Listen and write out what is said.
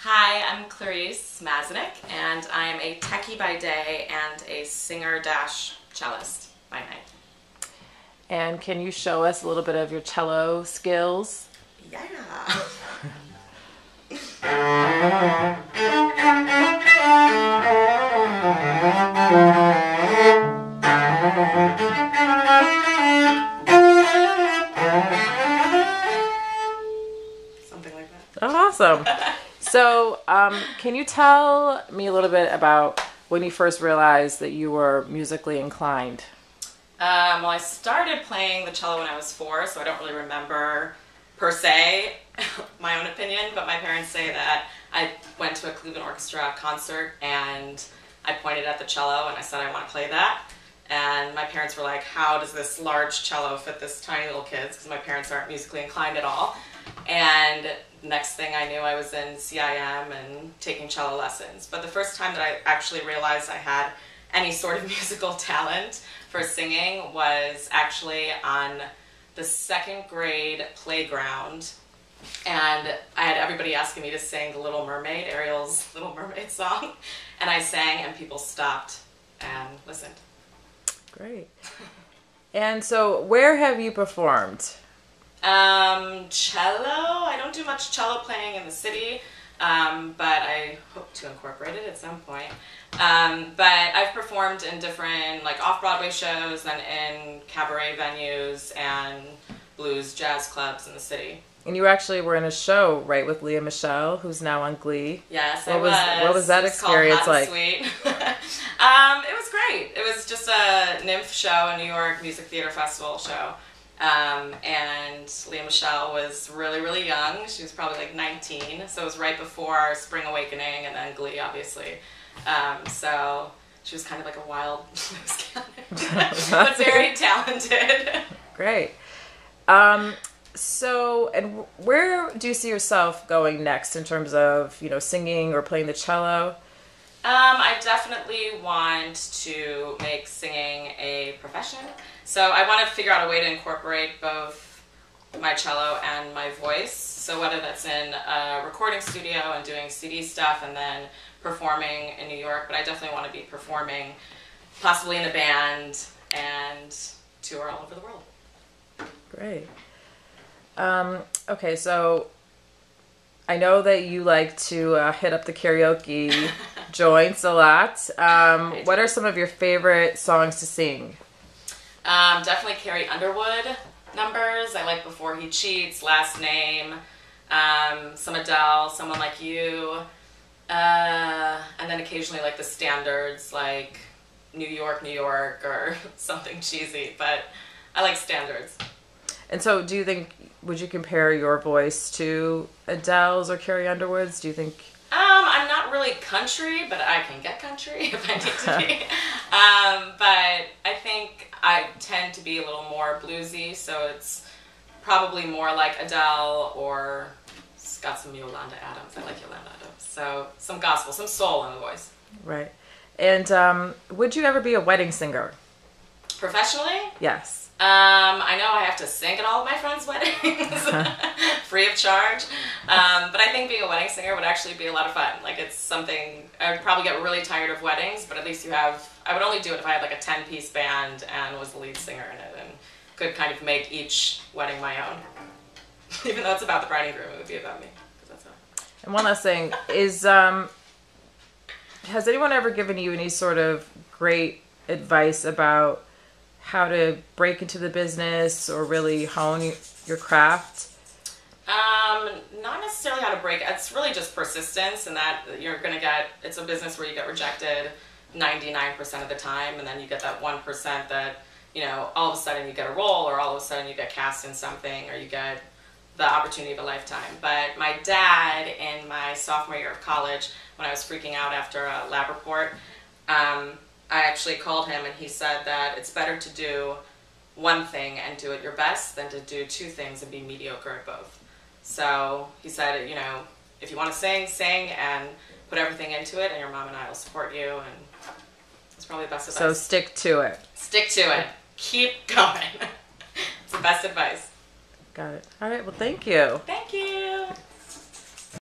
Hi, I'm Clarice Mazanec, and I'm a techie by day and a singer-cellist by night. And can you show us a little bit of your cello skills? Yeah. Something like that. Awesome. So, can you tell me a little bit about when you first realized that you were musically inclined? Well, I started playing the cello when I was 4, so I don't really remember, per se, my own opinion, but my parents say that I went to a Cleveland Orchestra concert and I pointed at the cello and I said I want to play that. And my parents were like, how does this large cello fit this tiny little kid's? Because my parents aren't musically inclined at all. And next thing I knew, I was in CIM and taking cello lessons. But the first time that I actually realized I had any sort of musical talent for singing was actually on the 2nd grade playground. And I had everybody asking me to sing The Little Mermaid, Ariel's Little Mermaid song. And I sang and people stopped and listened. Great. And so where have you performed? Cello. I don't do much cello playing in the city, but I hope to incorporate it at some point. But I've performed in different off-Broadway shows and in cabaret venues and blues jazz clubs in the city. And you actually were in a show, right, with Lea Michele, who's now on Glee. Yes, What was that experience like? Sweet. It was great. It was just a nymph show, a New York Music Theater Festival show. And Lea Michele was really, really young. She was probably 19, so it was right before Spring Awakening and then Glee, obviously. So she was kind of like a wild loose cannon, but very talented. Great. So, and where do you see yourself going next in terms of, singing or playing the cello? I definitely want to make singing a profession. So I want to figure out a way to incorporate both my cello and my voice. So whether that's in a recording studio and doing CD stuff and then performing in New York, but I definitely want to be performing possibly in a band and tour all over the world. Great. Okay, so I know that you like to hit up the karaoke joints a lot. What are some of your favorite songs to sing? Definitely Carrie Underwood numbers. I like Before He Cheats, Last Name, some Adele, Someone Like You, and then occasionally the standards like New York, New York, or something cheesy, but I like standards. And so would you compare your voice to Adele's or Carrie Underwood's? Do you think? I'm not really country, but I can get country if I need to be. But I think I tend to be a little more bluesy, so it's probably more like Adele, or it's got some Yolanda Adams. I like Yolanda Adams. So some gospel, some soul in the voice. Right. And would you ever be a wedding singer? Professionally? Yes. I know I have to sing at all of my friends' weddings, free of charge. But I think being a wedding singer would actually be a lot of fun. It's something, I would probably get really tired of weddings, but at least I would only do it if I had a 10-piece band and was the lead singer in it and could kind of make each wedding my own. Even though it's about the bride and groom, it would be about me. And one last thing is, has anyone ever given you any sort of great advice about how to break into the business or really hone your craft? Not necessarily how to break. It's really just persistence, and that it's a business where you get rejected 99% of the time, and then you get that 1% that, all of a sudden you get a role, or all of a sudden you get cast in something, or you get the opportunity of a lifetime. But my dad, in my sophomore year of college, when I was freaking out after a lab report, I actually called him and he said that it's better to do one thing and do it your best than to do 2 things and be mediocre at both. So he said, if you want to sing, sing and put everything into it, and your mom and I will support you, and it's probably the best advice. So stick to it. Stick to it. Keep going. It's the best advice. Got it. All right, well, thank you. Thank you.